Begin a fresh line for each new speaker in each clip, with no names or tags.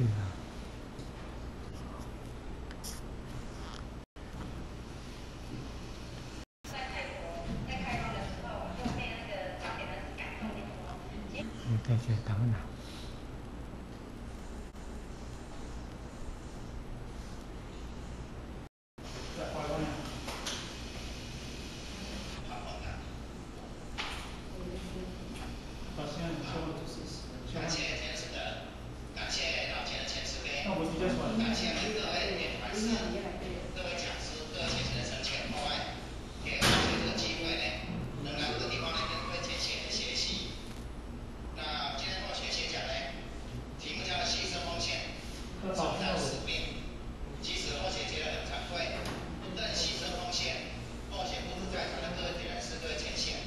啊。你在这当哪？
感谢天使的，感谢老钱的前慈悲，感谢各位点团师、各位讲师、各位前辈的深切厚爱，给我这个机会呢，能来这个地方呢跟各位前贤学习。那今天我学讲呢，题目叫做牺牲奉献，承担使命。其实我姐姐很惭愧，不但牺牲奉献，而且不是在场的各位点师、各位前贤，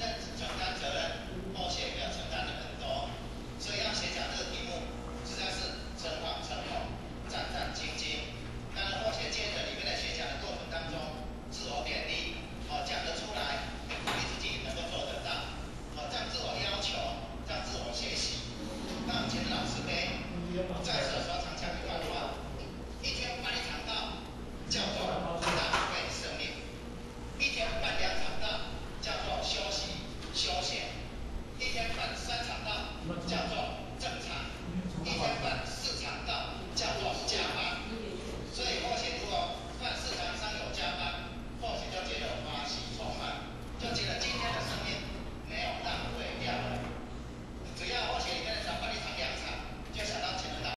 但承担责任，而且没有承担的很多。所以要写讲这个题目，实在是诚惶诚恐、战战兢兢。当然，或许借着里面的学讲的过程当中，自我勉励，讲得出来，鼓励自己能够做得到，这样自我要求，这样自我学习。那我们前面老师呢，在这说